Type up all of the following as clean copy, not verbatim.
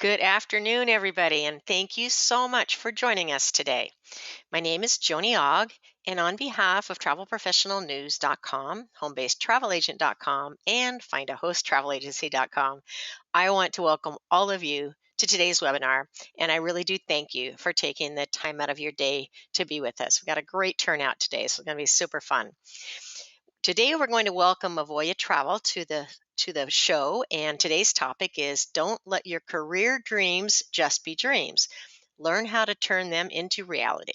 Good afternoon, everybody, and thank you so much for joining us today. My name is Joni Ogg, and on behalf of TravelProfessionalNews.com, HomeBasedTravelAgent.com, and FindAHostTravelAgency.com, I want to welcome all of you to today's webinar, and I really do thank you for taking the time out of your day to be with us. We've got a great turnout today, so it's going to be super fun. Today we're going to welcome Avoya Travel to the show, and today's topic is don't let your career dreams just be dreams. Learn how to turn them into reality.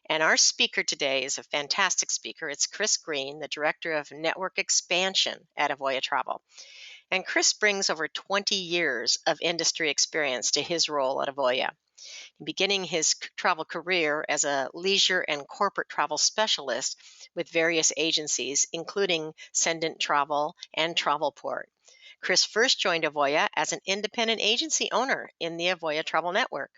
And our speaker today is a fantastic speaker. It's Chris Green, the Director of Network Expansion at Avoya Travel. And Chris brings over 20 years of industry experience to his role at Avoya, beginning his travel career as a leisure and corporate travel specialist with various agencies, including Sendent Travel and Travelport. Chris first joined Avoya as an independent agency owner in the Avoya Travel Network,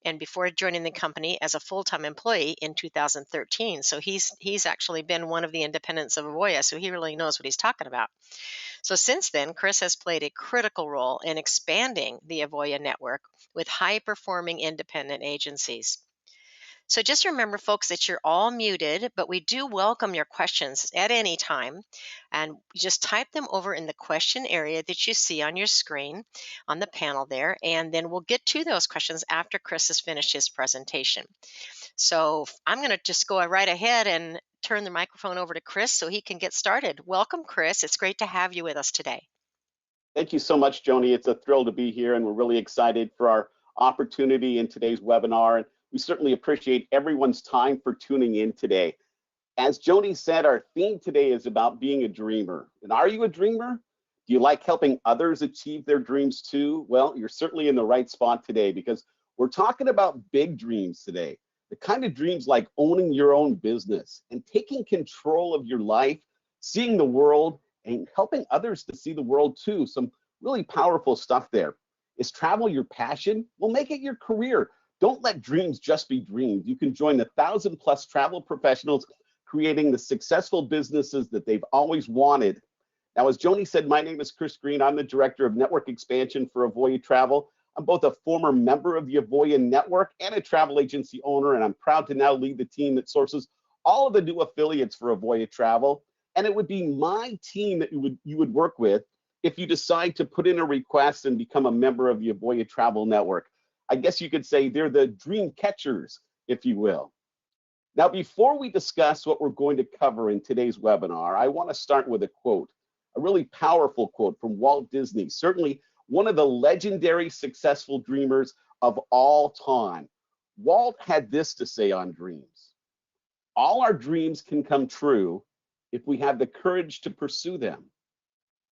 and before joining the company as a full-time employee in 2013. So he's actually been one of the independents of Avoya, so he really knows what he's talking about. So since then, Chris has played a critical role in expanding the Avoya network with high-performing independent agencies. So just remember, folks, that you're all muted, but we do welcome your questions at any time. And just type them over in the question area that you see on your screen on the panel there, and then we'll get to those questions after Chris has finished his presentation. So I'm going to just go right ahead and turn the microphone over to Chris so he can get started. Welcome, Chris. It's great to have you with us today. Thank you so much, Joni. It's a thrill to be here, and we're really excited for our opportunity in today's webinar. And we certainly appreciate everyone's time for tuning in today. As Joni said, our theme today is about being a dreamer. And are you a dreamer? Do you like helping others achieve their dreams too? Well, you're certainly in the right spot today, because we're talking about big dreams today. The kind of dreams like owning your own business and taking control of your life, seeing the world, and helping others to see the world too. Some really powerful stuff there. Is travel your passion? Well, make it your career. Don't let dreams just be dreams. You can join the 1,000+ travel professionals creating the successful businesses that they've always wanted. Now, as Joni said, my name is Chris Green. I'm the Director of Network Expansion for Avoya Travel. I'm both a former member of the Avoya Network and a travel agency owner, and I'm proud to now lead the team that sources all of the new affiliates for Avoya Travel. And it would be my team that you would work with if you decide to put in a request and become a member of the Avoya Travel Network. I guess you could say they're the dream catchers, if you will. Now, before we discuss what we're going to cover in today's webinar, I want to start with a quote, a really powerful quote from Walt Disney, certainly one of the legendary successful dreamers of all time. Walt had this to say on dreams: all our dreams can come true if we have the courage to pursue them.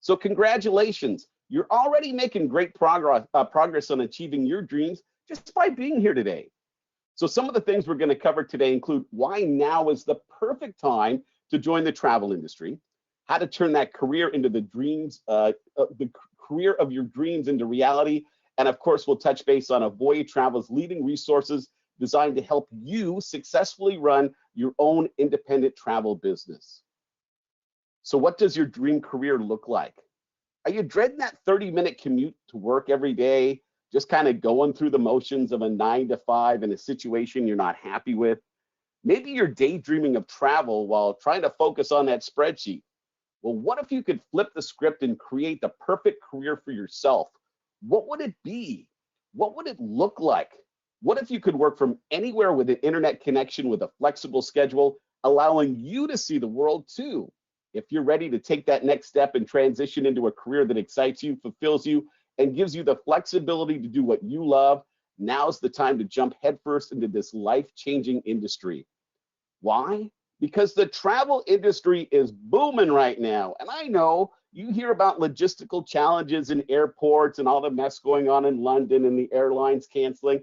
So congratulations, you're already making great progress on achieving your dreams just by being here today. So some of the things we're going to cover today include why now is the perfect time to join the travel industry, how to turn that career into the career of your dreams into reality, and of course we'll touch base on Avoya Travel's leading resources designed to help you successfully run your own independent travel business. So what does your dream career look like? Are you dreading that 30-minute commute to work every day, just kind of going through the motions of a 9 to 5 in a situation you're not happy with? Maybe you're daydreaming of travel while trying to focus on that spreadsheet. Well, what if you could flip the script and create the perfect career for yourself? What would it be? What would it look like? What if you could work from anywhere with an internet connection with a flexible schedule, allowing you to see the world too? If you're ready to take that next step and transition into a career that excites you, fulfills you, and gives you the flexibility to do what you love, now's the time to jump headfirst into this life-changing industry. Why? Because the travel industry is booming right now. And I know you hear about logistical challenges in airports and all the mess going on in London and the airlines canceling.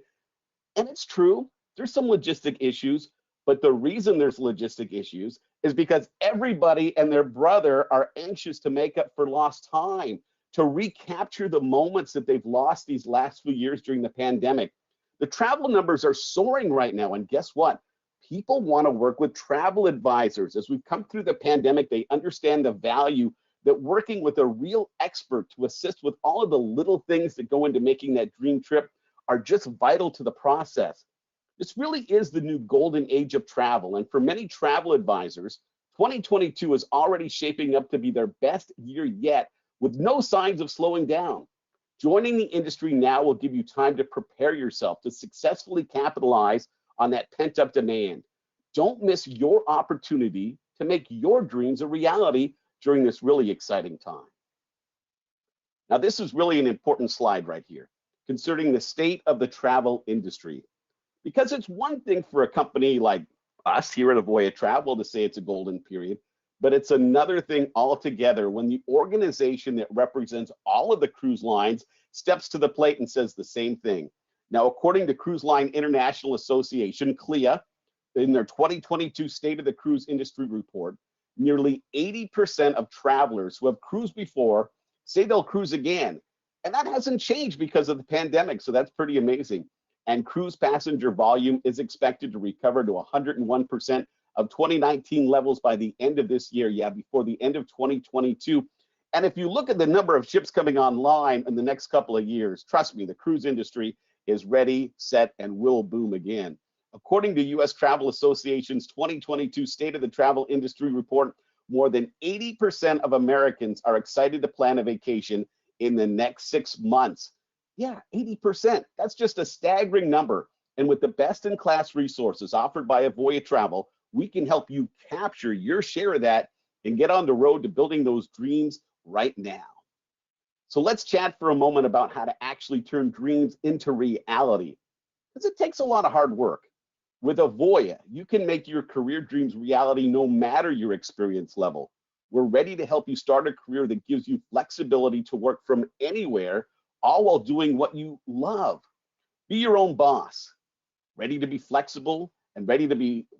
And it's true, there's some logistic issues, but the reason there's logistic issues is because everybody and their brother are anxious to make up for lost time, to recapture the moments that they've lost these last few years during the pandemic. The travel numbers are soaring right now, and guess what? People want to work with travel advisors. As we've come through the pandemic, they understand the value that working with a real expert to assist with all of the little things that go into making that dream trip are just vital to the process. This really is the new golden age of travel, and for many travel advisors, 2022 is already shaping up to be their best year yet, with no signs of slowing down. Joining the industry now will give you time to prepare yourself to successfully capitalize on that pent-up demand. Don't miss your opportunity to make your dreams a reality during this really exciting time. Now, this is really an important slide right here, concerning the state of the travel industry. Because it's one thing for a company like us here at Avoya Travel to say it's a golden period, but it's another thing altogether when the organization that represents all of the cruise lines steps to the plate and says the same thing. Now, according to Cruise Line International Association, CLIA, in their 2022 State of the Cruise Industry Report, nearly 80% of travelers who have cruised before say they'll cruise again. And that hasn't changed because of the pandemic, so that's pretty amazing. And cruise passenger volume is expected to recover to 101% of 2019 levels by the end of this year, before the end of 2022. And if you look at the number of ships coming online in the next couple of years, trust me, the cruise industry is ready, set, and will boom again. According to U.S. Travel Association's 2022 State of the Travel Industry Report, more than 80% of Americans are excited to plan a vacation in the next 6 months. Yeah, 80%. That's just a staggering number. And with the best-in-class resources offered by Avoya Travel, we can help you capture your share of that and get on the road to building those dreams right now. So let's chat for a moment about how to actually turn dreams into reality, because it takes a lot of hard work. With Avoya, you can make your career dreams reality no matter your experience level. We're ready to help you start a career that gives you flexibility to work from anywhere, all while doing what you love. Be your own boss, ready to be flexible and ready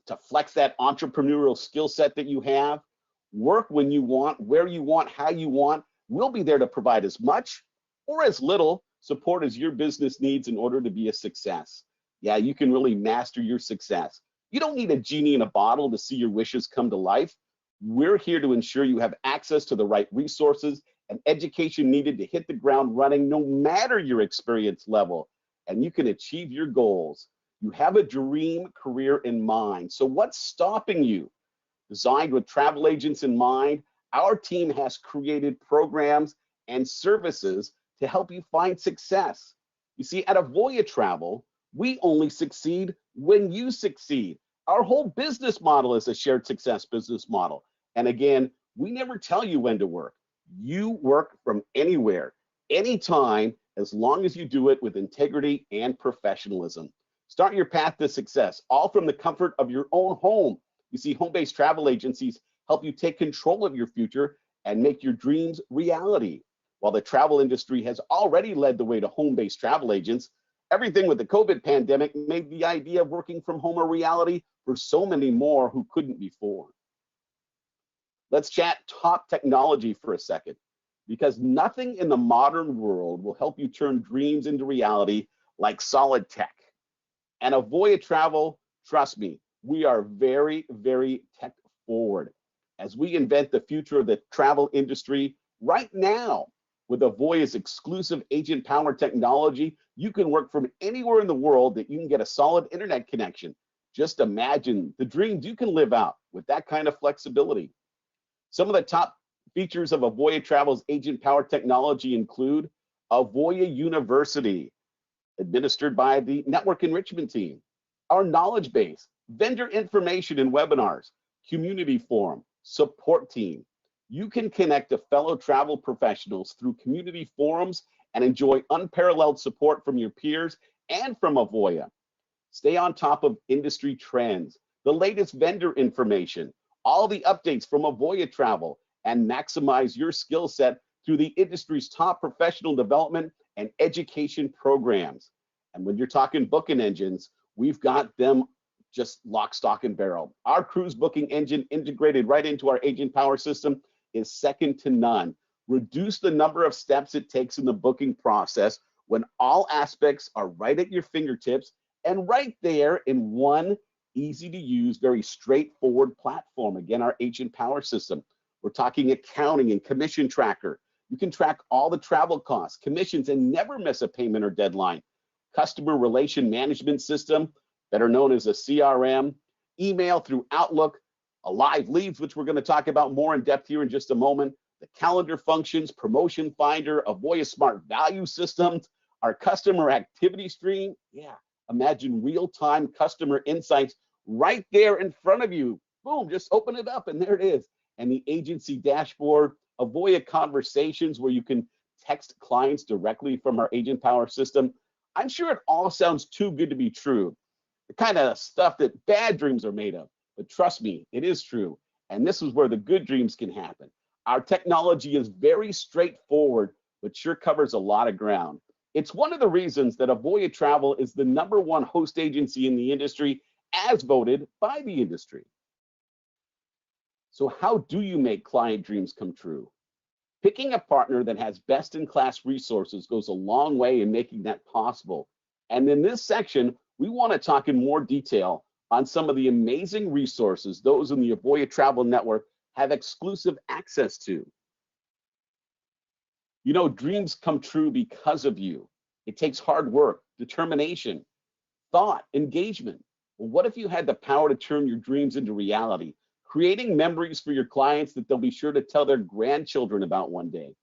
to flex that entrepreneurial skill set that you have. Work when you want, where you want, how you want. We'll be there to provide as much or as little support as your business needs in order to be a success. Yeah, you can really master your success. You don't need a genie in a bottle to see your wishes come to life. We're here to ensure you have access to the right resources and education needed to hit the ground running no matter your experience level, and you can achieve your goals. You have a dream career in mind. So what's stopping you? Designed with travel agents in mind, our team has created programs and services to help you find success. You see, at Avoya Travel, we only succeed when you succeed. Our whole business model is a shared success business model. And again, we never tell you when to work. You work from anywhere, anytime, as long as you do it with integrity and professionalism. Start your path to success, all from the comfort of your own home. You see, home-based travel agencies help you take control of your future and make your dreams reality. While the travel industry has already led the way to home-based travel agents, everything with the COVID pandemic made the idea of working from home a reality for so many more who couldn't before. Let's chat top technology for a second, because nothing in the modern world will help you turn dreams into reality like solid tech. And Avoya Travel, trust me, we are very, very tech forward as we invent the future of the travel industry right now. With Avoya's exclusive agent power technology, you can work from anywhere in the world that you can get a solid internet connection. Just imagine the dreams you can live out with that kind of flexibility. Some of the top features of Avoya Travel's agent power technology include Avoya University, administered by the network enrichment team, our knowledge base, vendor information and webinars, community forum, support team. You can connect to fellow travel professionals through community forums and enjoy unparalleled support from your peers and from Avoya. Stay on top of industry trends, the latest vendor information, all the updates from Avoya Travel, and maximize your skill set through the industry's top professional development and education programs. And when you're talking booking engines, we've got them just lock, stock, and barrel. Our cruise booking engine integrated right into our agent power system is second to none. Reduce the number of steps it takes in the booking process when all aspects are right at your fingertips and right there in one easy to use, very straightforward platform. Again, our agent power system. We're talking accounting and commission tracker. You can track all the travel costs, commissions, and never miss a payment or deadline. Customer relation management system, better known as a CRM, email through Outlook, a live leads, which we're going to talk about more in depth here in just a moment, the calendar functions, promotion finder, Avoya smart value systems, our customer activity stream. Yeah, imagine real-time customer insights right there in front of you. Boom, just open it up and there it is. And the agency dashboard, Avoya conversations where you can text clients directly from our agent power system. I'm sure it all sounds too good to be true. The kind of stuff that bad dreams are made of. But trust me, it is true. And this is where the good dreams can happen. Our technology is very straightforward, but sure covers a lot of ground. It's one of the reasons that Avoya Travel is the #1 host agency in the industry, as voted by the industry. So how do you make client dreams come true? Picking a partner that has best-in-class resources goes a long way in making that possible. And in this section, we want to talk in more detail on some of the amazing resources those in the Avoya Travel Network have exclusive access to. You know, dreams come true because of you. It takes hard work, determination, thought, engagement. Well, what if you had the power to turn your dreams into reality, creating memories for your clients that they'll be sure to tell their grandchildren about one day?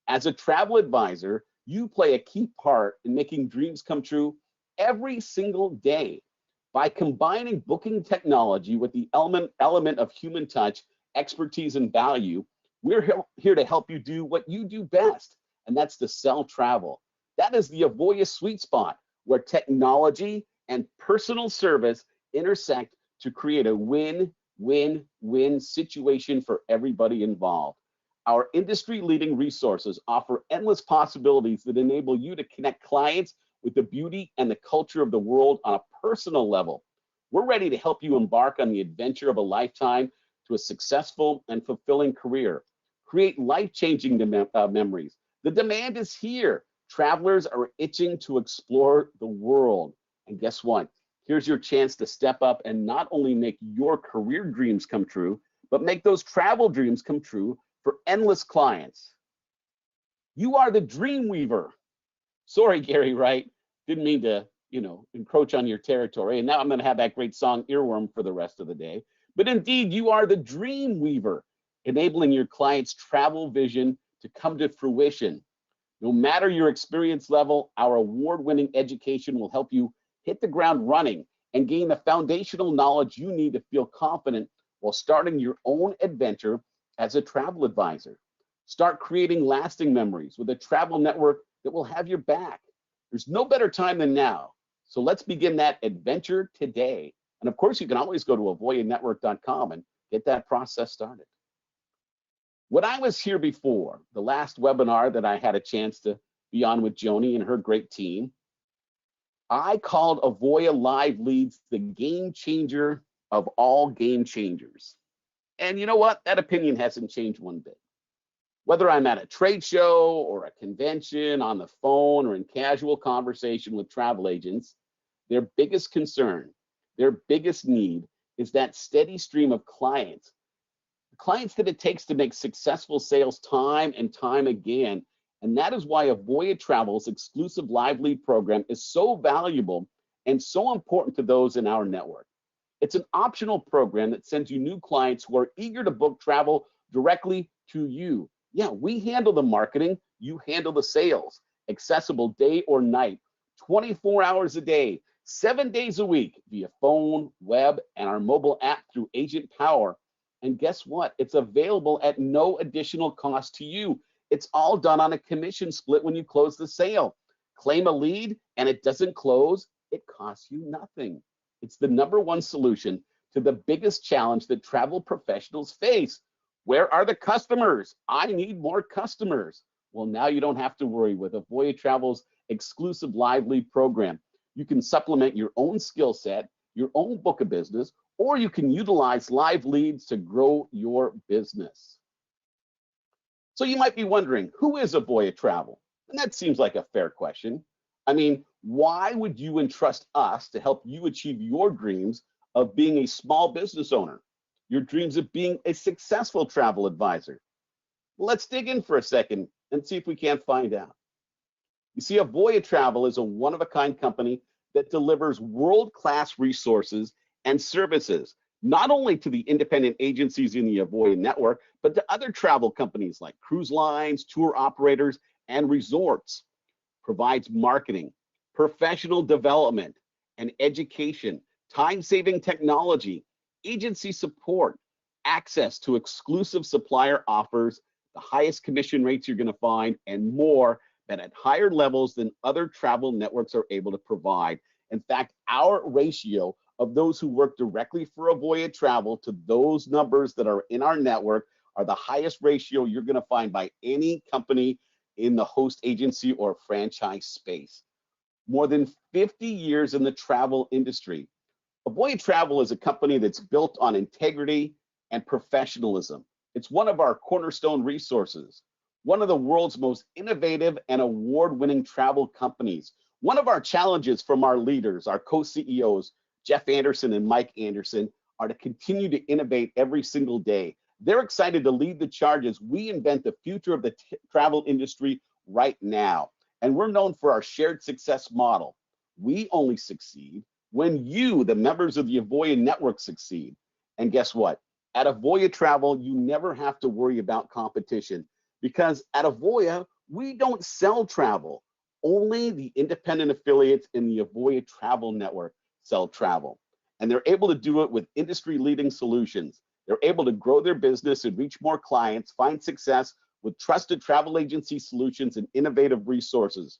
As a travel advisor, you play a key part in making dreams come true every single day. By combining booking technology with the element of human touch, expertise, and value, we're here to help you do what you do best, and that's to sell travel. That is the Avoya sweet spot, where technology and personal service intersect to create a win-win-win situation for everybody involved. Our industry-leading resources offer endless possibilities that enable you to connect clients with the beauty and the culture of the world on a personal level. We're ready to help you embark on the adventure of a lifetime to a successful and fulfilling career. Create life-changing memories. The demand is here. Travelers are itching to explore the world. And guess what? Here's your chance to step up and not only make your career dreams come true, but make those travel dreams come true for endless clients. You are the dream weaver. Sorry, Gary Wright, didn't mean to, encroach on your territory. And now I'm going to have that great song earworm for the rest of the day. But indeed, you are the dream weaver, enabling your client's travel vision to come to fruition. No matter your experience level, our award-winning education will help you hit the ground running and gain the foundational knowledge you need to feel confident while starting your own adventure as a travel advisor. Start creating lasting memories with a travel network that will have your back. There's no better time than now. So let's begin that adventure today. And of course, you can always go to avoyanetwork.com and get that process started. When I was here before, the last webinar that I had a chance to be on with Joni and her great team, I called Avoya Live Leads the game changer of all game changers. And you know what? That opinion hasn't changed one bit. Whether I'm at a trade show or a convention, on the phone, or in casual conversation with travel agents, their biggest concern, their biggest need is that steady stream of clients. Clients that it takes to make successful sales time and time again. And that is why Avoya Travel's exclusive live lead program is so valuable and so important to those in our network. It's an optional program that sends you new clients who are eager to book travel directly to you. Yeah, we handle the marketing, you handle the sales. Accessible day or night, 24 hours a day, 7 days a week via phone, web, and our mobile app through Agent Power. And guess what? It's available at no additional cost to you. It's all done on a commission split when you close the sale. Claim a lead and it doesn't close, it costs you nothing. It's the #1 solution to the biggest challenge that travel professionals face. Where are the customers? I need more customers. Well, now you don't have to worry with Avoya Travel's exclusive live lead program. You can supplement your own skill set, your own book of business, or you can utilize live leads to grow your business. So you might be wondering, who is Avoya Travel? And that seems like a fair question. I mean, why would you entrust us to help you achieve your dreams of being a small business owner? your dreams of being a successful travel advisor? Let's dig in for a second and see if we can't find out. You see, Avoya Travel is a one-of-a-kind company that delivers world-class resources and services, not only to the independent agencies in the Avoya network, but to other travel companies like cruise lines, tour operators, and resorts. Provides marketing, professional development, and education, time-saving technology, agency support, access to exclusive supplier offers, the highest commission rates you're going to find, and more, but at higher levels than other travel networks are able to provide. In fact, our ratio of those who work directly for Avoya Travel to those numbers that are in our network are the highest ratio you're going to find by any company in the host agency or franchise space. More than 50 years in the travel industry. Avoya Travel is a company that's built on integrity and professionalism. It's one of our cornerstone resources, one of the world's most innovative and award-winning travel companies. One of our challenges from our leaders, our co-CEOs, Jeff Anderson and Mike Anderson, are to continue to innovate every single day. They're excited to lead the charge as we invent the future of the travel industry right now. And we're known for our shared success model. We only succeed when you, the members of the Avoya network, succeed. And guess what? At Avoya Travel, you never have to worry about competition, because at Avoya, we don't sell travel. Only the independent affiliates in the Avoya Travel network sell travel. And they're able to do it with industry-leading solutions. They're able to grow their business and reach more clients, find success with trusted travel agency solutions and innovative resources.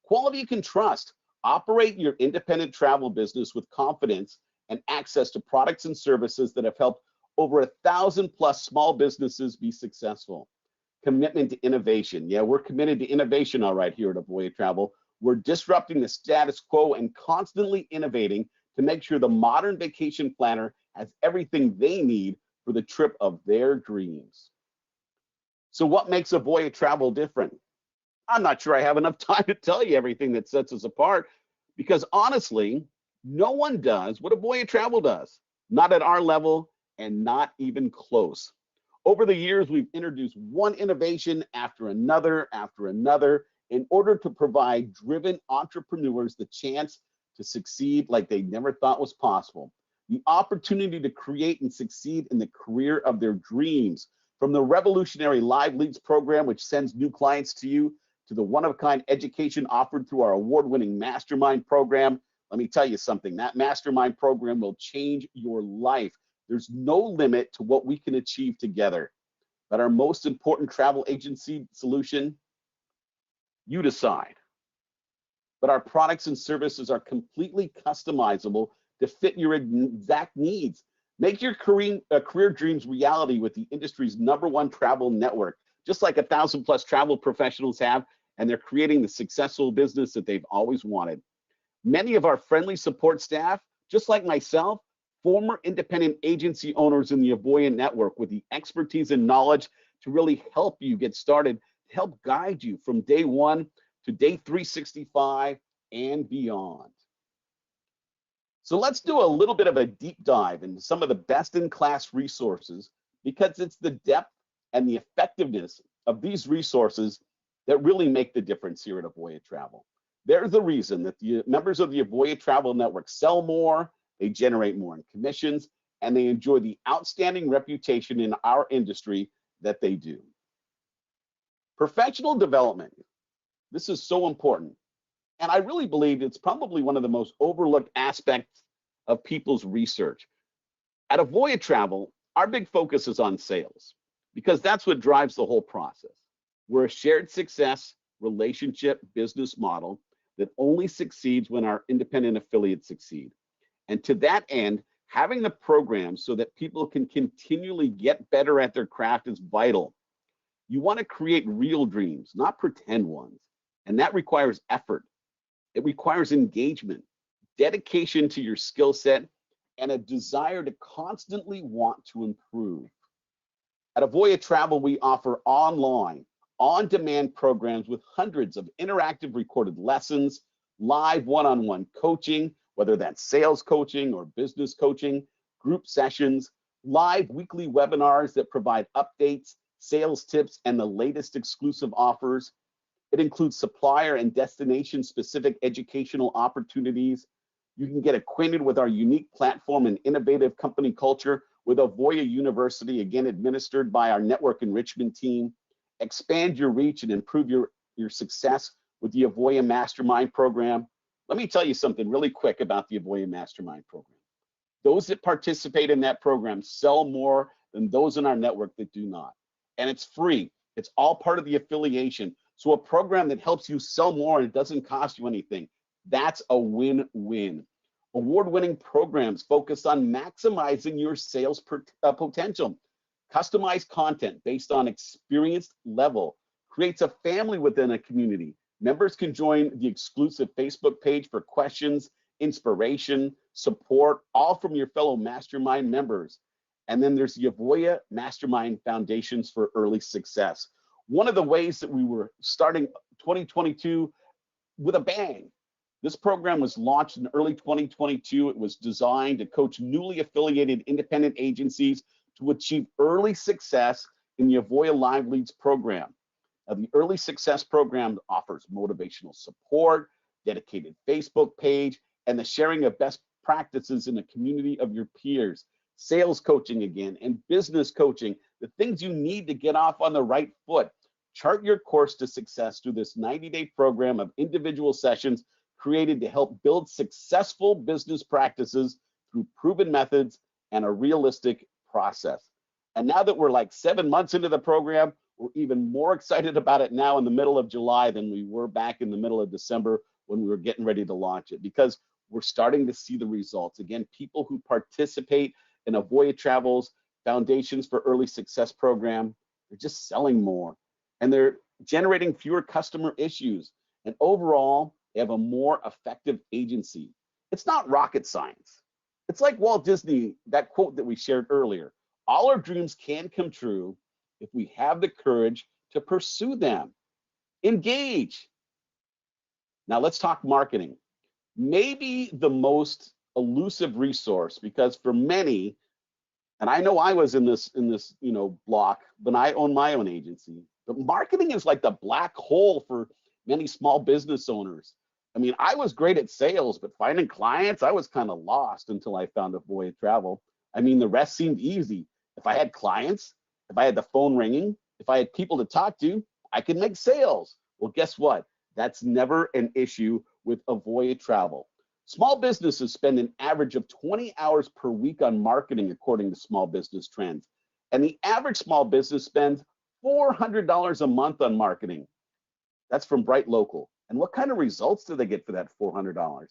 Quality you can trust. Operate your independent travel business with confidence and access to products and services that have helped over 1,000+ small businesses be successful. Commitment to innovation. Yeah, we're committed to innovation, all right, here at Avoya Travel. We're disrupting the status quo and constantly innovating to make sure the modern vacation planner has everything they need for the trip of their dreams. So what makes Avoya Travel different? I'm not sure I have enough time to tell you everything that sets us apart, because honestly, no one does what Avoya Travel does. Not at our level and not even close. Over the years, we've introduced one innovation after another in order to provide driven entrepreneurs the chance to succeed like they never thought was possible. The opportunity to create and succeed in the career of their dreams. From the revolutionary Live Leads program, which sends new clients to you, to the one-of-a-kind education offered through our award-winning Mastermind program. Let me tell you something, that Mastermind program will change your life. There's no limit to what we can achieve together. But our most important travel agency solution, you decide. But our products and services are completely customizable to fit your exact needs. Make your career dreams reality with the industry's #1 travel network, just like 1,000+ travel professionals have, and they're creating the successful business that they've always wanted. Many of our friendly support staff, just like myself, former independent agency owners in the Avoya network with the expertise and knowledge to really help you get started, to help guide you from day 1 to day 365 and beyond. So let's do a little bit of a deep dive into some of the best-in-class resources, because it's the depth and the effectiveness of these resources that really make the difference here at Avoya Travel. They're the reason that the members of the Avoya Travel Network sell more, they generate more in commissions, and they enjoy the outstanding reputation in our industry that they do. Professional development. This is so important. And I really believe it's probably one of the most overlooked aspects of people's research. At Avoya Travel, our big focus is on sales, because that's what drives the whole process. We're a shared success relationship business model that only succeeds when our independent affiliates succeed. And to that end, having the program so that people can continually get better at their craft is vital. You want to create real dreams, not pretend ones. And that requires effort. It requires engagement, dedication to your skill set, and a desire to constantly want to improve. At Avoya Travel, we offer online, on-demand programs with hundreds of interactive recorded lessons, live one-on-one coaching, whether that's sales coaching or business coaching, group sessions, live weekly webinars that provide updates, sales tips, and the latest exclusive offers. It includes supplier and destination specific educational opportunities. You can get acquainted with our unique platform and innovative company culture with Avoya University, again, administered by our network enrichment team. Expand your reach and improve your success with the Avoya Mastermind program. Let me tell you something really quick about the Avoya Mastermind program. Those that participate in that program sell more than those in our network that do not. And it's free. It's all part of the affiliation. So a program that helps you sell more and it doesn't cost you anything, that's a win-win. Award-winning programs focus on maximizing your sales potential. Customized content based on experience level creates a family within a community. Members can join the exclusive Facebook page for questions, inspiration, support, all from your fellow mastermind members. And then there's the Avoya Mastermind Foundations for Early Success. One of the ways that we were starting 2022 with a bang. This program was launched in early 2022. It was designed to coach newly affiliated independent agencies to achieve early success in the Avoya Live Leads program. Now, the Early Success program offers motivational support, dedicated Facebook page, and the sharing of best practices in a community of your peers. Sales coaching again, and business coaching, the things you need to get off on the right foot. Chart your course to success through this 90-day program of individual sessions created to help build successful business practices through proven methods and a realistic process. And now that we're like 7 months into the program, we're even more excited about it now in the middle of July than we were back in the middle of December when we were getting ready to launch it, because we're starting to see the results. Again, people who participate in Avoya Travel's Foundations for Early Success program, they're just selling more and they're generating fewer customer issues. And overall, they have a more effective agency. It's not rocket science. It's like Walt Disney, that quote that we shared earlier. All our dreams can come true if we have the courage to pursue them. Engage. Now let's talk marketing. Maybe the most elusive resource, because for many, and I know I was in this block when I own my own agency, but marketing is like the black hole for many small business owners. I mean, I was great at sales, but finding clients, I was kind of lost until I found VOYA Travel. I mean, the rest seemed easy. If I had clients, if I had the phone ringing, if I had people to talk to, I could make sales. Well, guess what? That's never an issue with VOYA Travel. Small businesses spend an average of 20 hours per week on marketing, according to Small Business Trends. And the average small business spends $400 a month on marketing. That's from Bright Local. And what kind of results do they get for that $400?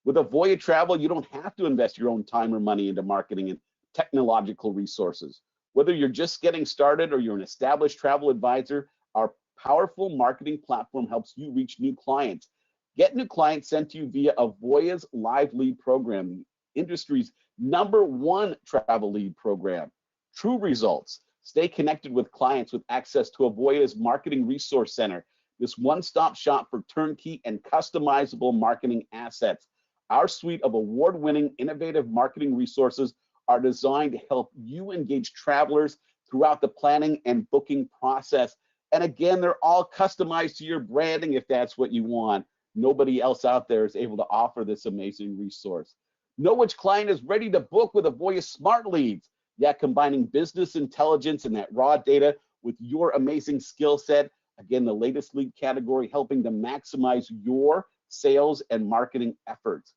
With VOYA Travel, you don't have to invest your own time or money into marketing and technological resources. Whether you're just getting started or you're an established travel advisor, our powerful marketing platform helps you reach new clients. Get new clients sent to you via Avoya's Live Lead program, the industry's #1 travel lead program. True results. Stay connected with clients with access to Avoya's Marketing Resource Center, this one-stop shop for turnkey and customizable marketing assets. Our suite of award-winning innovative marketing resources are designed to help you engage travelers throughout the planning and booking process. And again, they're all customized to your branding if that's what you want. Nobody else out there is able to offer this amazing resource. Know which client is ready to book with Avoya Smart Leads. Yeah, combining business intelligence and that raw data with your amazing skill set. Again, the latest lead category helping to maximize your sales and marketing efforts.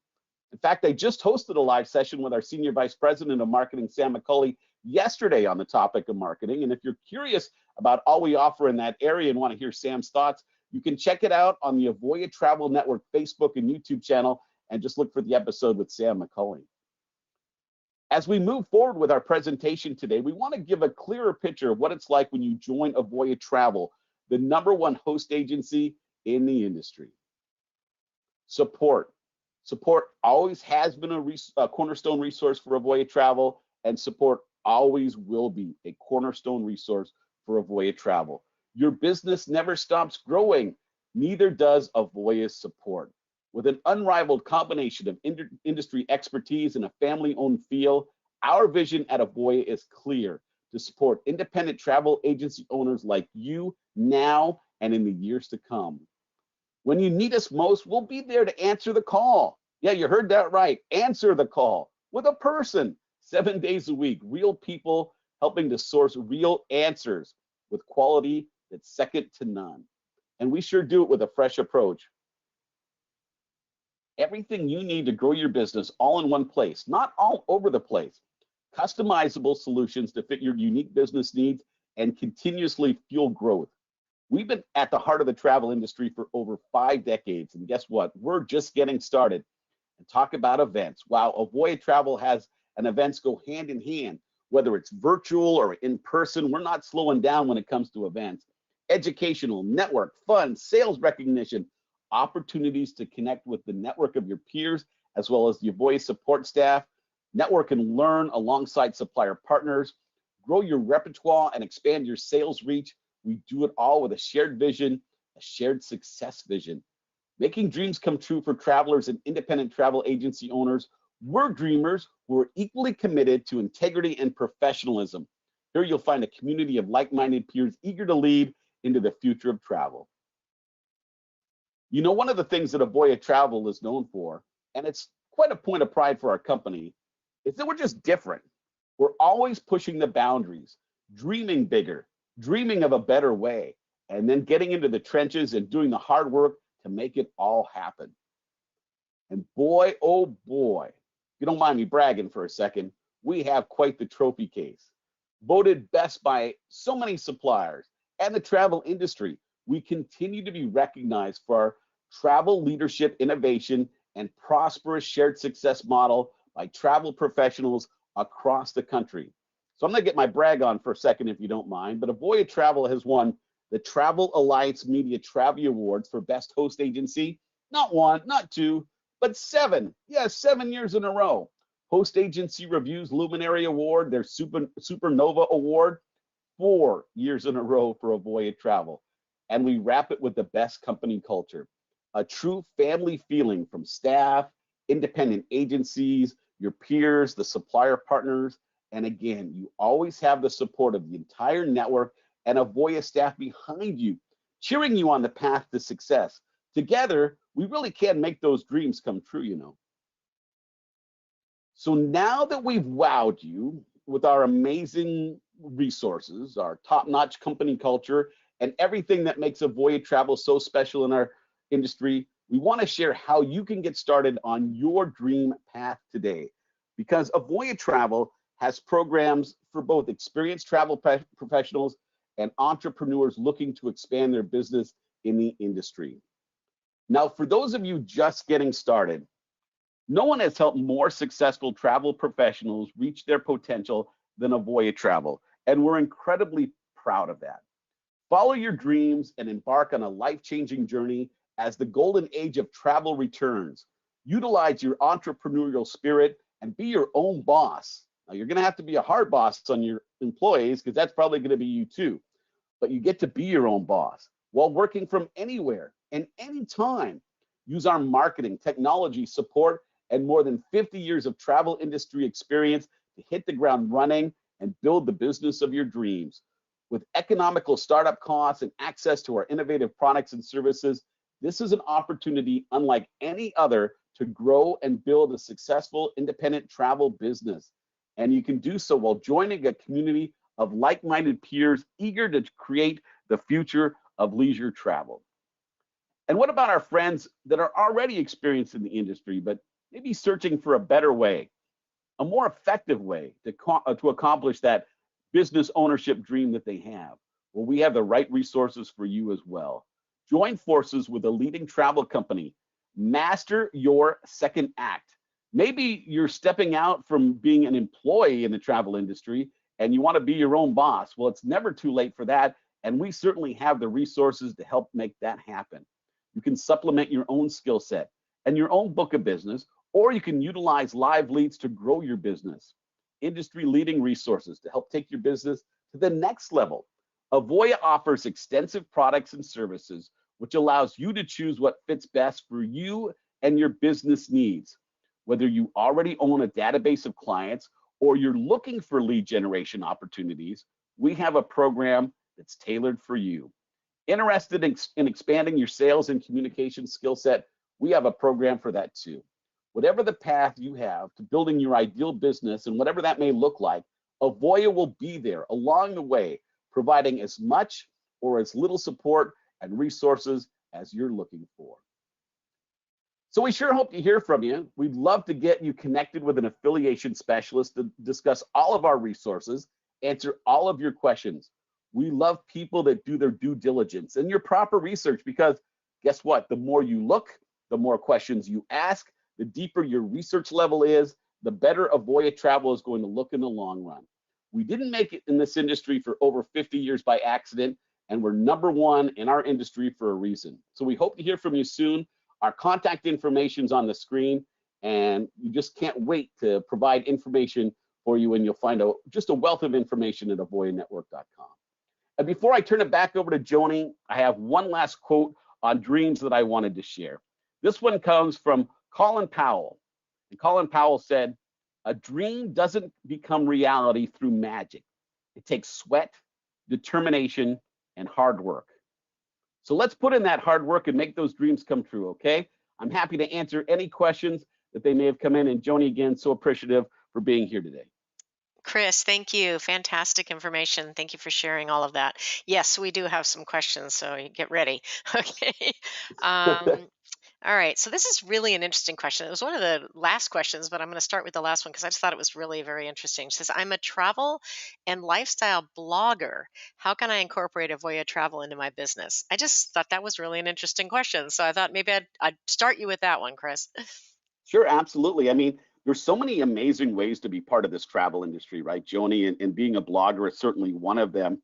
In fact, I just hosted a live session with our Senior Vice President of Marketing, Sam McCulley, yesterday on the topic of marketing. And if you're curious about all we offer in that area and want to hear Sam's thoughts, you can check it out on the Avoya Travel Network Facebook and YouTube channel and just look for the episode with Sam McCulley. As we move forward with our presentation today, we want to give a clearer picture of what it's like when you join Avoya Travel, the #1 host agency in the industry. Support. Support always has been a cornerstone resource for Avoya Travel, and support always will be a cornerstone resource for Avoya Travel. Your business never stops growing, neither does Avoya's support. With an unrivaled combination of industry expertise and a family-owned feel, Our vision at Avoya is clear: to support independent travel agency owners like you now and in the years to come. When you need us most, we'll be there to answer the call. Yeah, you heard that right. Answer the call with a person, 7 days a week, real people helping to source real answers with quality that's second to none. And we sure do it with a fresh approach. Everything you need to grow your business all in one place, not all over the place. Customizable solutions to fit your unique business needs and continuously fuel growth. We've been at the heart of the travel industry for over 5 decades, and guess what? We're just getting started. And talk about events. Wow, Avoya Travel has and events go hand in hand, whether it's virtual or in person. We're not slowing down when it comes to events. Educational, network, fun, sales recognition, opportunities to connect with the network of your peers, as well as the Avoya support staff, network and learn alongside supplier partners, grow your repertoire and expand your sales reach. We do it all with a shared vision, a shared success vision. Making dreams come true for travelers and independent travel agency owners. We're dreamers who are equally committed to integrity and professionalism. Here you'll find a community of like-minded peers eager to lead into the future of travel. You know, one of the things that Avoya Travel is known for, and it's quite a point of pride for our company, is that we're just different. We're always pushing the boundaries, dreaming bigger, dreaming of a better way, and then getting into the trenches and doing the hard work to make it all happen. And boy, oh boy, if you don't mind me bragging for a second, we have quite the trophy case. Voted best by so many suppliers and the travel industry, we continue to be recognized for our travel leadership innovation and prosperous shared success model by travel professionals across the country. So I'm going to get my brag on for a second, if you don't mind, but Avoya Travel has won the Travel Alliance Media Travel Awards for Best Host Agency, not one, not two, but 7. Yeah, 7 years in a row. Host Agency Review's Luminary Award, their Supernova Award, 4 years in a row for Avoya Travel. And we wrap it with the best company culture, a true family feeling from staff, independent agencies, your peers, the supplier partners. And again, you always have the support of the entire network and Avoya staff behind you, cheering you on the path to success. Together, we really can make those dreams come true, you know. So now that we've wowed you with our amazing resources, our top-notch company culture, and everything that makes Avoya Travel so special in our industry, we want to share how you can get started on your dream path today. Because Avoya Travel has programs for both experienced travel professionals and entrepreneurs looking to expand their business in the industry. Now, for those of you just getting started, no one has helped more successful travel professionals reach their potential than Avoya Travel, and we're incredibly proud of that. Follow your dreams and embark on a life-changing journey as the golden age of travel returns. Utilize your entrepreneurial spirit and be your own boss. Now, you're going to have to be a hard boss on your employees because that's probably going to be you too. But you get to be your own boss while working from anywhere and anytime. Use our marketing, technology, support, and more than 50 years of travel industry experience to hit the ground running and build the business of your dreams. With economical startup costs and access to our innovative products and services, this is an opportunity unlike any other to grow and build a successful independent travel business. And you can do so while joining a community of like-minded peers eager to create the future of leisure travel. And what about our friends that are already experienced in the industry, but maybe searching for a better way, a more effective way to accomplish that business ownership dream that they have? Well, we have the right resources for you as well. Join forces with a leading travel company. Master your second act. Maybe you're stepping out from being an employee in the travel industry and you want to be your own boss. Well, it's never too late for that. And we certainly have the resources to help make that happen. You can supplement your own skill set and your own book of business, or you can utilize live leads to grow your business. Industry leading resources to help take your business to the next level. Avoya offers extensive products and services, which allows you to choose what fits best for you and your business needs. Whether you already own a database of clients or you're looking for lead generation opportunities, we have a program that's tailored for you. Interested in expanding your sales and communication skill set, we have a program for that too. Whatever the path you have to building your ideal business and whatever that may look like, Avoya will be there along the way, providing as much or as little support and resources as you're looking for. So we sure hope to hear from you. We'd love to get you connected with an affiliation specialist to discuss all of our resources, answer all of your questions. We love people that do their due diligence and your proper research, because guess what? The more you look, the more questions you ask, the deeper your research level is, the better Avoya Travel is going to look in the long run. We didn't make it in this industry for over 50 years by accident, and we're #1 in our industry for a reason. So we hope to hear from you soon. Our contact information is on the screen, and we just can't wait to provide information for you, and you'll find just a wealth of information at avoyanetwork.com. And before I turn it back over to Joni, I have one last quote on dreams that I wanted to share. This one comes from Colin Powell. And Colin Powell said, "A dream doesn't become reality through magic. It takes sweat, determination, and hard work." So let's put in that hard work and make those dreams come true, okay? I'm happy to answer any questions that they may have come in. And Joni, again, so appreciative for being here today. Chris, thank you. Fantastic information. Thank you for sharing all of that. Yes, we do have some questions, so you get ready. Okay. Um, all right. So this is really an interesting question. It was one of the last questions, but I'm going to start with the last one because I just thought it was really very interesting. It says, "I'm a travel and lifestyle blogger. How can I incorporate Avoya Travel into my business?" I just thought that was really an interesting question. So I thought maybe I'd start you with that one, Chris. Sure, absolutely. I mean, there's so many amazing ways to be part of this travel industry, right, Joni? And being a blogger is certainly one of them.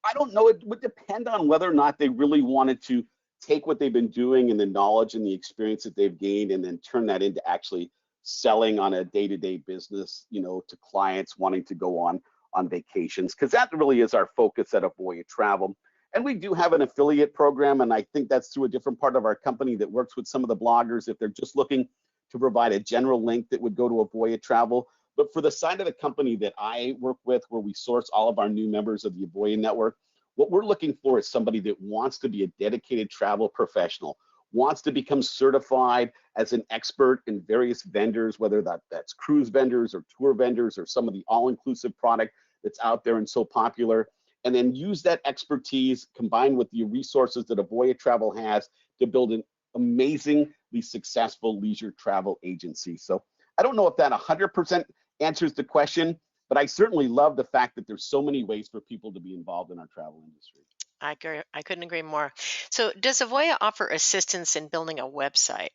I don't know. It would depend on whether or not they really wanted to take what they've been doing and the knowledge and the experience that they've gained and then turn that into actually selling on a day-to-day business, to clients wanting to go on vacations, because that really is our focus at Avoya Travel. And we do have an affiliate program, and I think that's through a different part of our company that works with some of the bloggers if they're just looking to provide a general link that would go to Avoya Travel. But for the side of the company that I work with, where we source all of our new members of the Avoya network, what we're looking for is somebody that wants to be a dedicated travel professional, wants to become certified as an expert in various vendors, whether that's cruise vendors or tour vendors or some of the all-inclusive product that's out there and so popular, and then use that expertise combined with the resources that Avoya Travel has to build an amazingly successful leisure travel agency. So I don't know if that 100% answers the question, but I certainly love the fact that there's so many ways for people to be involved in our travel industry. I agree. I couldn't agree more. So does Avoya offer assistance in building a website?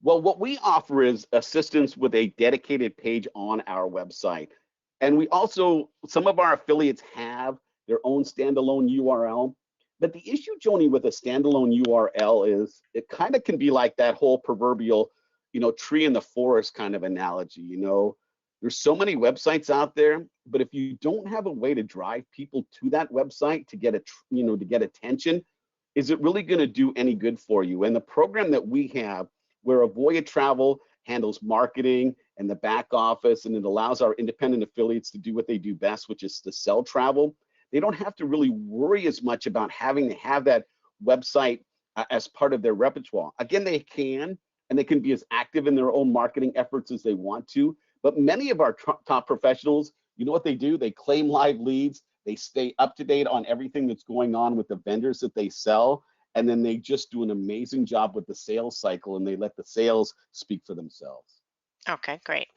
Well, what we offer is assistance with a dedicated page on our website. And we also, some of our affiliates have their own standalone URL. But the issue, Joni, with a standalone URL is it kind of can be like that whole proverbial, tree in the forest kind of analogy. There's so many websites out there, but if you don't have a way to drive people to that website to get to get attention, is it really going to do any good for you? And the program that we have, where Avoya Travel handles marketing and the back office, and it allows our independent affiliates to do what they do best, which is to sell travel. They don't have to really worry as much about having to have that website as part of their repertoire. Again, they can, and they can be as active in their own marketing efforts as they want to. But many of our top professionals, you know what they do? They claim live leads. They stay up to date on everything that's going on with the vendors that they sell. And then they just do an amazing job with the sales cycle, and they let the sales speak for themselves. Okay, great.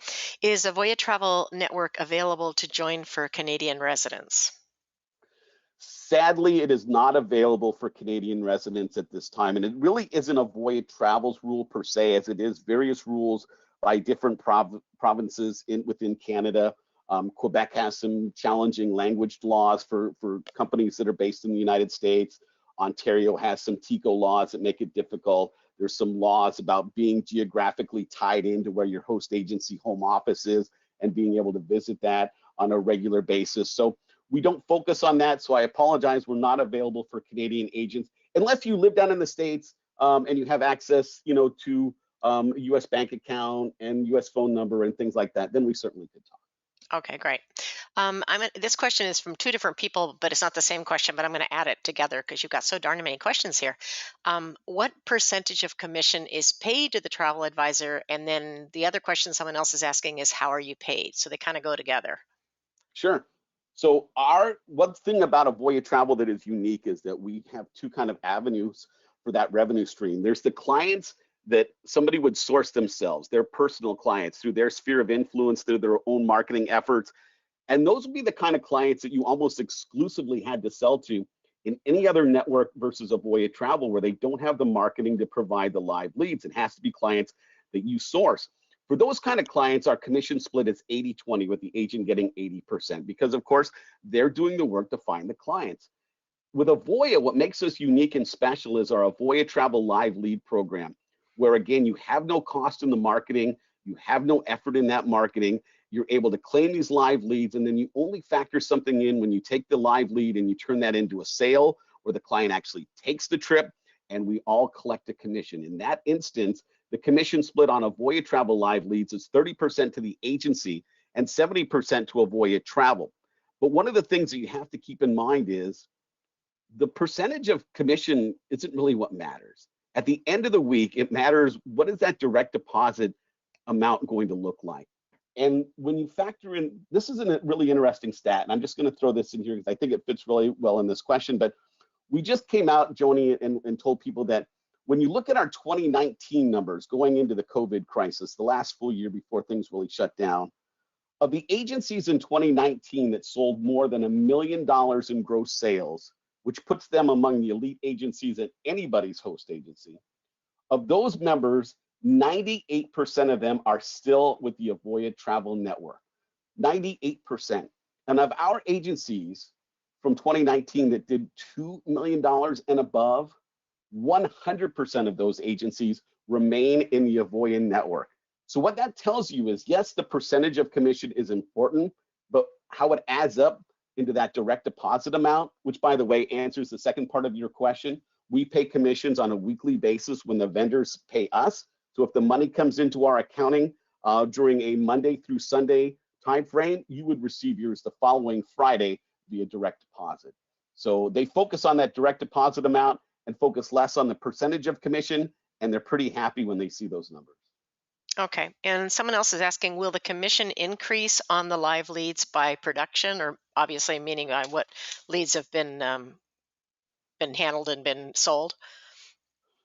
Is Avoya Travel Network available to join for Canadian residents? Sadly, it is not available for Canadian residents at this time, and it really isn't a Avoya Travel's rule per se, as it is various rules by different provinces within Canada. Quebec has some challenging language laws for companies that are based in the United States. Ontario has some TICO laws that make it difficult. There's some laws about being geographically tied into where your host agency home office is and being able to visit that on a regular basis. So we don't focus on that. So I apologize, we're not available for Canadian agents unless you live down in the States and you have access, to US bank account and US phone number and things like that, then we certainly could talk. Okay, great. This question is from two different people, but it's not the same question, but I'm going to add it together because you've got so darn many questions here. What percentage of commission is paid to the travel advisor? And then the other question someone else is asking is, how are you paid? So they kind of go together. Sure. So our one thing about Avoya Travel that is unique is that we have two kind of avenues for that revenue stream. There's the clients that somebody would source themselves, their personal clients through their sphere of influence, through their own marketing efforts. And those would be the kind of clients that you almost exclusively had to sell to in any other network versus Avoya Travel, where they don't have the marketing to provide the live leads. It has to be clients that you source. For those kind of clients, our commission split is 80-20, with the agent getting 80%, because of course, they're doing the work to find the clients. With Avoya, what makes us unique and special is our Avoya Travel Live Lead program, where again, you have no cost in the marketing, you have no effort in that marketing, you're able to claim these live leads, and then you only factor something in when you take the live lead and you turn that into a sale, where the client actually takes the trip, and we all collect a commission. In that instance, the commission split on Avoya Travel Live Leads is 30% to the agency and 70% to Avoya Travel. But one of the things that you have to keep in mind is the percentage of commission isn't really what matters. At the end of the week, it matters what is that direct deposit amount going to look like. And when you factor in, this is a really interesting stat, and I'm just going to throw this in here because I think it fits really well in this question, but we just came out, Joni, and told people that when you look at our 2019 numbers going into the COVID crisis, the last full year before things really shut down, of the agencies in 2019 that sold more than $1 million in gross sales, which puts them among the elite agencies at anybody's host agency, of those members, 98% of them are still with the Avoya Travel Network. 98%. And of our agencies from 2019 that did $2 million and above, 100% of those agencies remain in the Avoya network. So what that tells you is, yes, the percentage of commission is important, but how it adds up into that direct deposit amount, which by the way answers the second part of your question. We pay commissions on a weekly basis when the vendors pay us. So if the money comes into our accounting during a Monday through Sunday timeframe, you would receive yours the following Friday via direct deposit. So they focus on that direct deposit amount and focus less on the percentage of commission, and they're pretty happy when they see those numbers. Okay. And someone else is asking, will the commission increase on the live leads by production, or obviously meaning by what leads have been handled and been sold?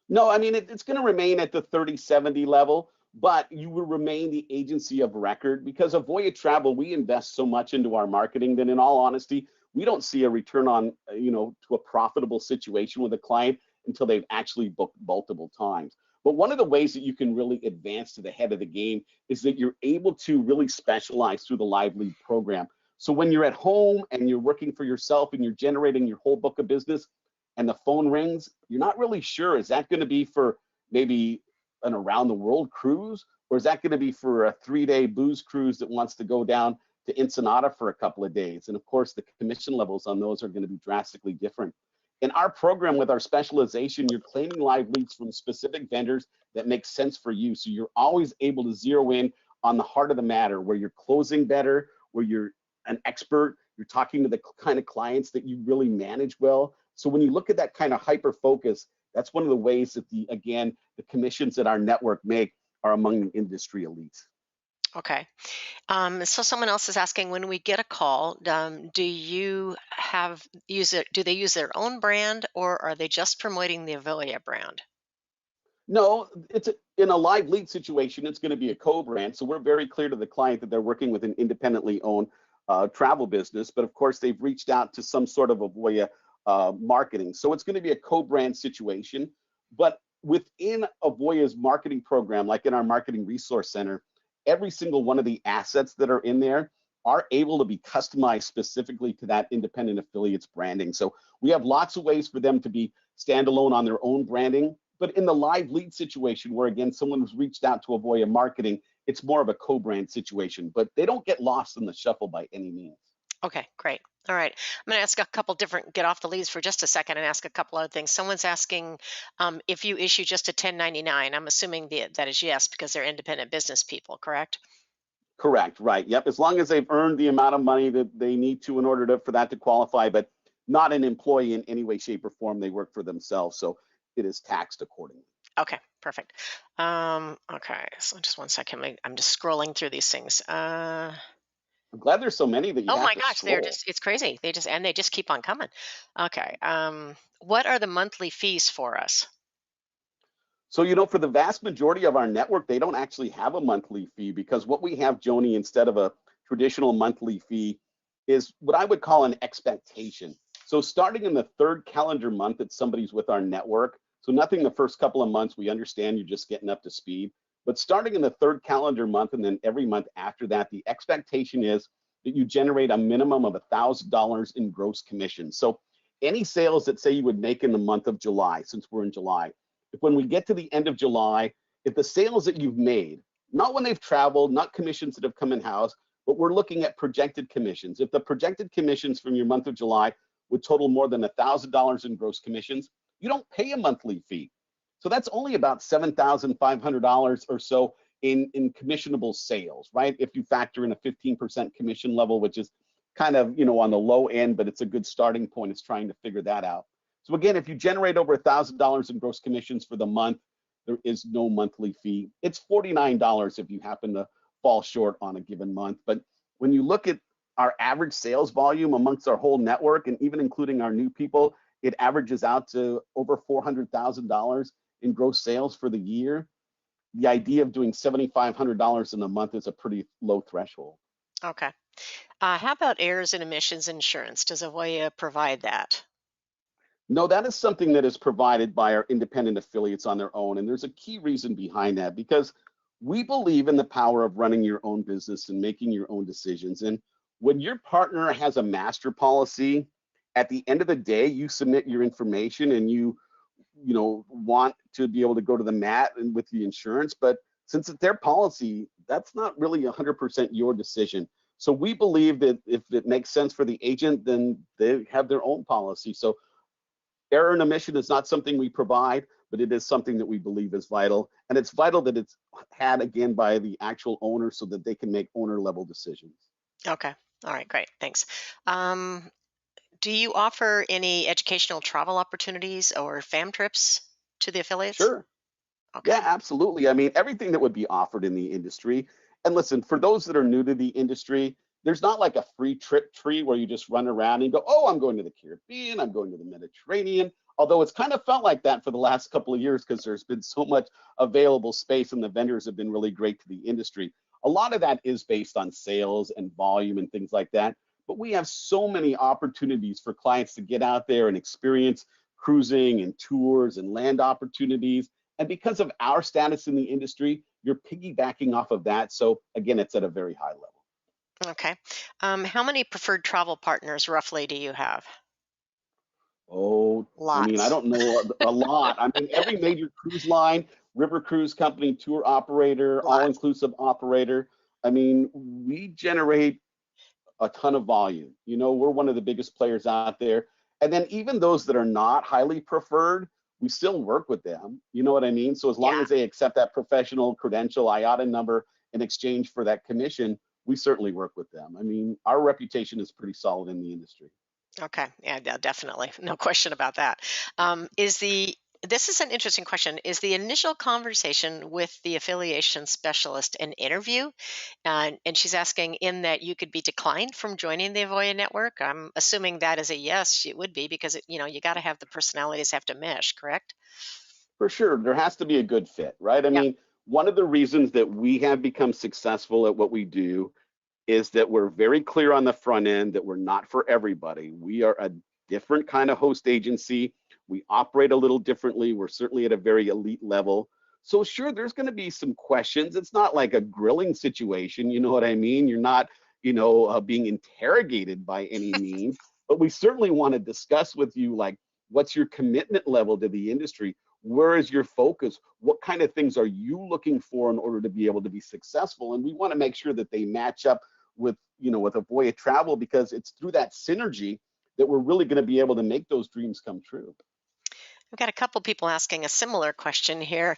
No, I mean, it's going to remain at the 30-70 level, but you will remain the agency of record because of Voya Travel, we invest so much into our marketing that in all honesty, we don't see a return on, to a profitable situation with a client until they've actually booked multiple times. But one of the ways that you can really advance to the head of the game is that you're able to really specialize through the live lead program. So when you're at home and you're working for yourself and you're generating your whole book of business and the phone rings, you're not really sure, is that going to be for maybe an around the world cruise, or is that going to be for a 3-day booze cruise that wants to go down to Ensenada for a couple of days? And of course, the commission levels on those are going to be drastically different. In our program with our specialization, you're claiming live leads from specific vendors that make sense for you. So you're always able to zero in on the heart of the matter, where you're closing better, where you're an expert, you're talking to the kind of clients that you really manage well. So when you look at that kind of hyper focus, that's one of the ways that the commissions that our network make are among the industry elites. Okay. So someone else is asking, when we get a call, do they use their own brand, or are they just promoting the Avoya brand? No, in a live lead situation, it's going to be a co-brand. So we're very clear to the client that they're working with an independently owned travel business, but of course they've reached out to some sort of Avoya marketing. So it's going to be a co-brand situation. But within Avoya's marketing program, like in our marketing resource center, every single one of the assets that are in there are able to be customized specifically to that independent affiliate's branding. So we have lots of ways for them to be standalone on their own branding. But in the live lead situation, where again, someone who's reached out to Avoya marketing, it's more of a co-brand situation, but they don't get lost in the shuffle by any means. Okay, great. All right. I'm going to ask a couple different, get off the leads for just a second and ask a couple other things. Someone's asking if you issue just a 1099. I'm assuming that is yes, because they're independent business people, correct? Correct, right. Yep. As long as they've earned the amount of money that they need to in order for that to qualify, but not an employee in any way, shape, or form. They work for themselves. So it is taxed accordingly. Okay, perfect. Okay, so just one second. I'm just scrolling through these things. I'm glad there's so many that you Oh have my to gosh, they're scroll. just, it's crazy. They just keep on coming. Okay. What are the monthly fees for us? So, for the vast majority of our network, they don't actually have a monthly fee because what we have, Joni, instead of a traditional monthly fee, is what I would call an expectation. So, starting in the third calendar month that somebody's with our network, so nothing the first couple of months, we understand you're just getting up to speed. But starting in the third calendar month and then every month after that, the expectation is that you generate a minimum of $1,000 in gross commission. So, any sales that say you would make in the month of July, since we're in July, if when we get to the end of July, if the sales that you've made, not when they've traveled, not commissions that have come in-house, but we're looking at projected commissions. If the projected commissions from your month of July would total more than $1,000 in gross commissions, you don't pay a monthly fee. So that's only about $7,500 or so in commissionable sales, right? If you factor in a 15% commission level, which is kind of, on the low end, but it's a good starting point. It's trying to figure that out. So again, if you generate over $1,000 in gross commissions for the month, there is no monthly fee. It's $49 if you happen to fall short on a given month. But when you look at our average sales volume amongst our whole network, and even including our new people, it averages out to over $400,000 in gross sales for the year. The idea of doing $7,500 in a month is a pretty low threshold. Okay. How about errors and emissions insurance? Does Avoya provide that? No, that is something that is provided by our independent affiliates on their own. And there's a key reason behind that because we believe in the power of running your own business and making your own decisions. And when your partner has a master policy, at the end of the day, you submit your information and you want to be able to go to the mat and with the insurance. But since it's their policy, that's not really 100% your decision. So we believe that if it makes sense for the agent, then they have their own policy. So error and omission is not something we provide, but it is something that we believe is vital. And it's vital that it's had again by the actual owner so that they can make owner level decisions. Okay. All right, great. Thanks. Um, do you offer any educational travel opportunities or fam trips to the affiliates? Sure. Okay. Yeah, absolutely. I mean, everything that would be offered in the industry. And listen, for those that are new to the industry, there's not like a free trip tree where you just run around and go, oh, I'm going to the Caribbean, I'm going to the Mediterranean. Although it's kind of felt like that for the last couple of years because there's been so much available space and the vendors have been really great to the industry. A lot of that is based on sales and volume and things like that. But we have so many opportunities for clients to get out there and experience cruising and tours and land opportunities. And because of our status in the industry, you're piggybacking off of that. So again, it's at a very high level. Okay. How many preferred travel partners roughly do you have? Oh, I mean, I Lots. don't know a lot. I mean, every major cruise line, river cruise company, tour operator, Lots. all-inclusive operator. I mean, we generate a ton of volume. We're one of the biggest players out there. And then even those that are not highly preferred, we still work with them. You know what I mean? So as long Yeah. as they accept that professional credential IATA number in exchange for that commission, we certainly work with them. I mean, our reputation is pretty solid in the industry. Okay. Yeah, definitely. No question about that. Is the This is an interesting question. Is the initial conversation with the affiliation specialist an interview? And she's asking in that you could be declined from joining the Avoya network. I'm assuming that is a yes, it would be because you got to have the personalities have to mesh, correct? For sure, there has to be a good fit, right? I Yeah. mean, one of the reasons that we have become successful at what we do is that we're very clear on the front end that we're not for everybody. We are a different kind of host agency. We operate a little differently. We're certainly at a very elite level. So sure, there's going to be some questions. It's not like a grilling situation. You know what I mean? You're not, being interrogated by any means. But we certainly want to discuss with you, like, what's your commitment level to the industry? Where is your focus? What kind of things are you looking for in order to be able to be successful? And we want to make sure that they match up with with Avoya Travel, because it's through that synergy that we're really going to be able to make those dreams come true. I've got a couple people asking a similar question here.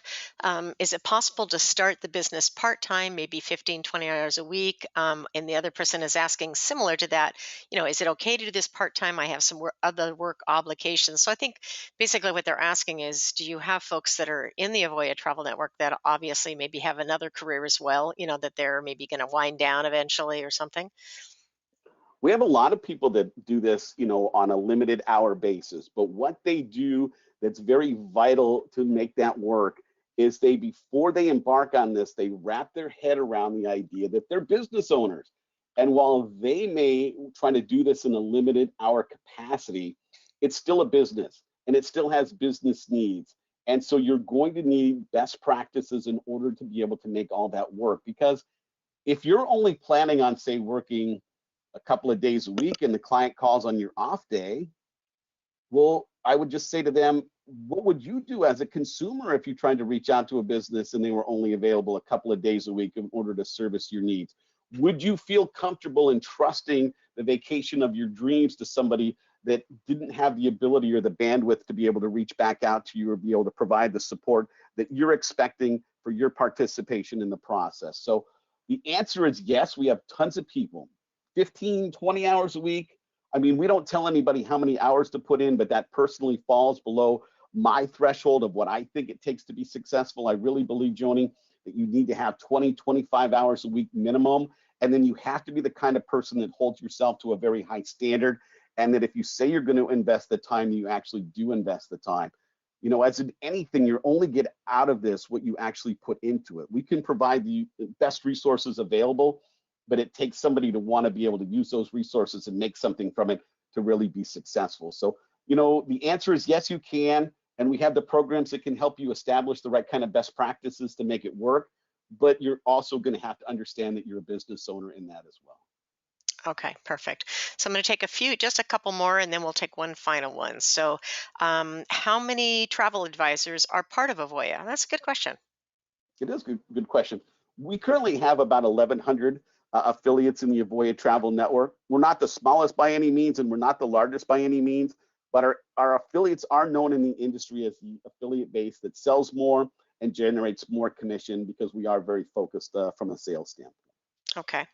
Is it possible to start the business part-time, maybe 15, 20 hours a week? And the other person is asking similar to that, is it okay to do this part-time? I have some other work obligations. So I think basically what they're asking is, do you have folks that are in the Avoya Travel Network that obviously maybe have another career as well, that they're maybe going to wind down eventually or something? We have a lot of people that do this, on a limited hour basis. But what they do that's very vital to make that work is before they embark on this, they wrap their head around the idea that they're business owners. And while they may try to do this in a limited hour capacity, it's still a business and it still has business needs. And so you're going to need best practices in order to be able to make all that work. Because if you're only planning on, say, working a couple of days a week and the client calls on your off day, well, I would just say to them, what would you do as a consumer if you tried to reach out to a business and they were only available a couple of days a week in order to service your needs? Would you feel comfortable in trusting the vacation of your dreams to somebody that didn't have the ability or the bandwidth to be able to reach back out to you or be able to provide the support that you're expecting for your participation in the process? So the answer is yes. We have tons of people, 15, 20 hours a week. I mean, we don't tell anybody how many hours to put in, but that personally falls below my threshold of what I think it takes to be successful. I really believe, Joni, that you need to have 20, 25 hours a week minimum. And then you have to be the kind of person that holds yourself to a very high standard. And that if you say you're going to invest the time, you actually do invest the time. As in anything, you only get out of this what you actually put into it. We can provide the best resources available, but it takes somebody to want to be able to use those resources and make something from it to really be successful. So, the answer is yes, you can. And we have the programs that can help you establish the right kind of best practices to make it work. But you're also going to have to understand that you're a business owner in that as well. Okay, perfect. So I'm going to take just a couple more, and then we'll take one final one. So, how many travel advisors are part of Avoya? That's a good question. It is a good question. We currently have about 1,100 affiliates in the Avoya Travel Network. We're not the smallest by any means, and we're not the largest by any means, but our affiliates are known in the industry as the affiliate base that sells more and generates more commission, because we are very focused from a sales standpoint. Okay.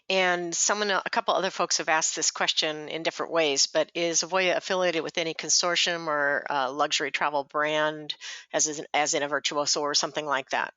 And a couple other folks have asked this question in different ways, but is Avoya affiliated with any consortium or luxury travel brand, as in a virtuoso or something like that?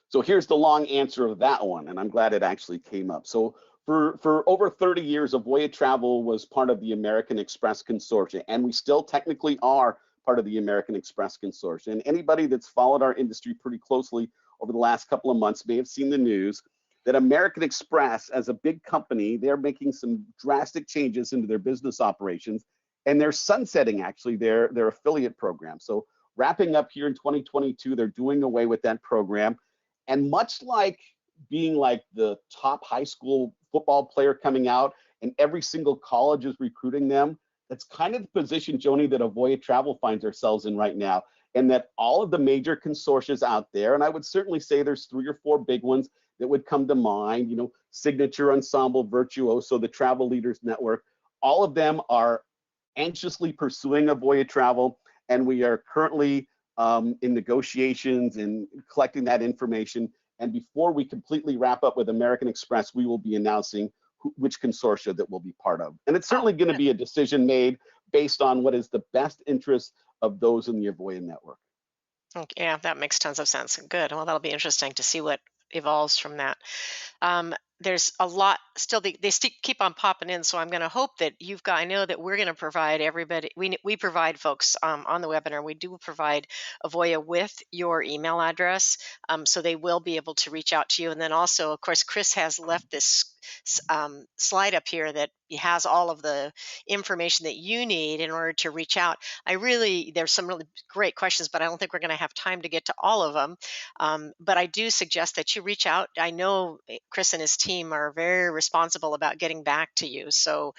So here's the long answer of that one, and I'm glad it actually came up. So for over 30 years, Avoya Travel was part of the American Express Consortium, and we still technically are part of the American Express Consortium. And anybody that's followed our industry pretty closely over the last couple of months may have seen the news that American Express, as a big company, they're making some drastic changes into their business operations, and they're sunsetting actually their affiliate program. So wrapping up here in 2022, they're doing away with that program. And much like being like the top high school football player coming out and every single college is recruiting them, that's kind of the position, Joni, that Avoya Travel finds ourselves in right now. And that all of the major consortia out there, and I would certainly say there's 3 or 4 big ones that would come to mind, Signature, Ensemble, Virtuoso, the Travel Leaders Network, all of them are anxiously pursuing Avoya Travel, and we are currently in negotiations and collecting that information. And before we completely wrap up with American Express, we will be announcing which consortia that we'll be part of. And it's Oh, certainly going to good. be a decision made based on what is the best interest of those in the Avoya network. Okay, yeah, that makes tons of sense. Good. Well, that'll be interesting to see what evolves from that. There's a lot still, they keep on popping in, so I'm going to hope that I know that we're going to provide everybody, we provide folks on the webinar, we do provide Avoya with your email address, so they will be able to reach out to you. And then also, of course, Chris has left this slide up here that has all of the information that you need in order to reach out. There's some really great questions, but I don't think we're going to have time to get to all of them. But I do suggest that you reach out. I know Chris and his team are very responsible about getting back to you. So,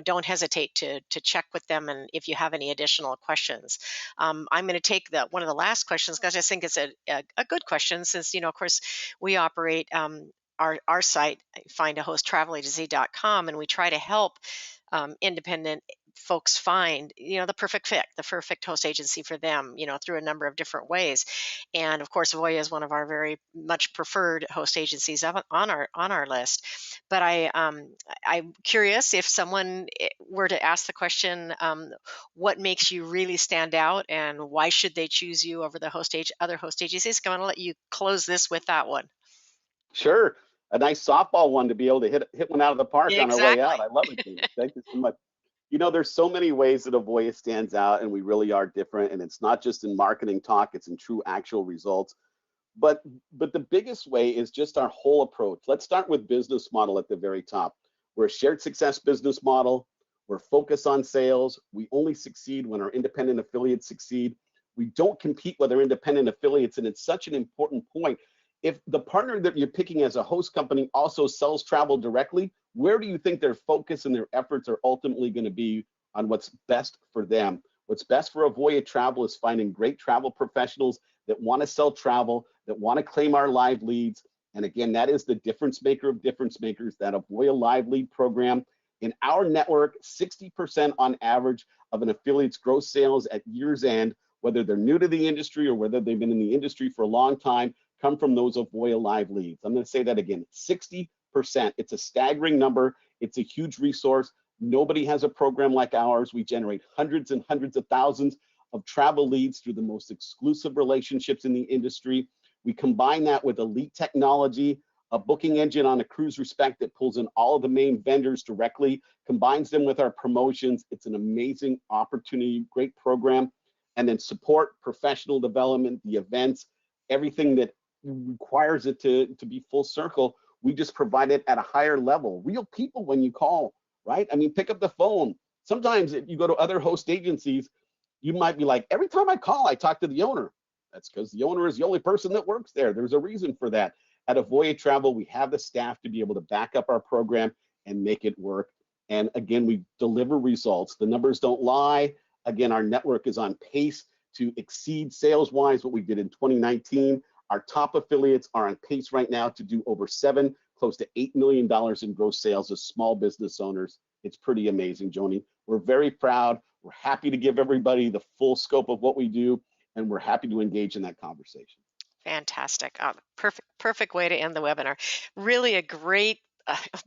don't hesitate to check with them, and if you have any additional questions. I'm going to take one of the last questions, because I think it's a good question, since, of course, we operate our site, findahosttravelagency.com, and we try to help independent folks find the perfect fit, the perfect host agency for them, through a number of different ways. And of course, Voya is one of our very much preferred host agencies on our list. But I'm curious, if someone were to ask the question, what makes you really stand out, and why should they choose you over the other host agencies? I'm going to let you close this with that one. Sure. A nice softball one to be able to hit one out of the park on our way out. Exactly. I love it, Jamie. Thank you so much. There's so many ways that Avoya stands out, and we really are different. And it's not just in marketing talk; it's in true, actual results. But the biggest way is just our whole approach. Let's start with business model at the very top. We're a shared success business model. We're focused on sales. We only succeed when our independent affiliates succeed. We don't compete with our independent affiliates, and it's such an important point. If the partner that you're picking as a host company also sells travel directly, where do you think their focus and their efforts are ultimately going to be on what's best for them? What's best for Avoya Travel is finding great travel professionals that want to sell travel, that want to claim our live leads. And again, that is the difference maker of difference makers, that Avoya Live Lead program. In our network, 60% on average of an affiliate's gross sales at year's end, whether they're new to the industry or whether they've been in the industry for a long time, come from those Avoya Live leads. I'm going to say that again, 60%. It's a staggering number. It's a huge resource. Nobody has a program like ours. We generate hundreds and hundreds of thousands of travel leads through the most exclusive relationships in the industry. We combine that with elite technology, a booking engine on a cruise respect that pulls in all of the main vendors directly, combines them with our promotions. It's an amazing opportunity, great program. And then support, professional development, the events, everything that requires it to be full circle. We just provide it at a higher level. Real people when you call, right? I mean, pick up the phone. Sometimes if you go to other host agencies, you might be like, every time I call, I talk to the owner. That's because the owner is the only person that works there. There's a reason for that. At Avoya Travel, we have the staff to be able to back up our program and make it work. And again, we deliver results. The numbers don't lie. Again, our network is on pace to exceed sales-wise what we did in 2019. Our top affiliates are on pace right now to do over close to $8 million in gross sales as small business owners. It's pretty amazing, Joni. We're very proud. We're happy to give everybody the full scope of what we do, and we're happy to engage in that conversation. Fantastic. Perfect way to end the webinar. Really a great,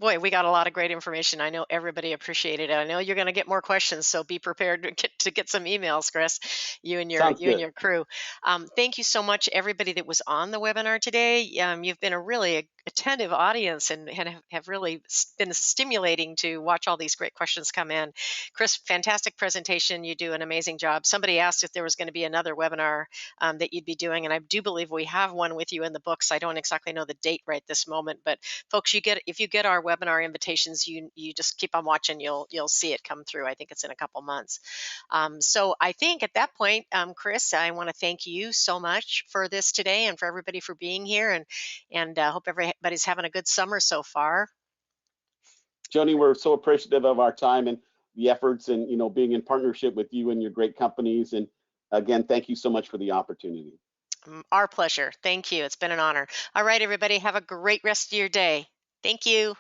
boy, we got a lot of great information. I know everybody appreciated it. I know you're going to get more questions, so be prepared to get some emails, Chris, Sounds you and good. your crew. Thank you so much, everybody that was on the webinar today. You've been a really attentive audience, and have really been stimulating to watch all these great questions come in. Chris, fantastic presentation. You do an amazing job. Somebody asked if there was going to be another webinar that you'd be doing, and I do believe we have one with you in the books. I don't exactly know the date right this moment, but folks, if you get our webinar invitations, you just keep on watching. You'll see it come through. I think it's in a couple months. So I think at that point, Chris, I want to thank you so much for this today, and for everybody for being here, and hope everybody's having a good summer so far. Joni, we're so appreciative of our time and the efforts, and being in partnership with you and your great companies. And again, thank you so much for the opportunity. Our pleasure. Thank you. It's been an honor. All right, everybody, have a great rest of your day. Thank you.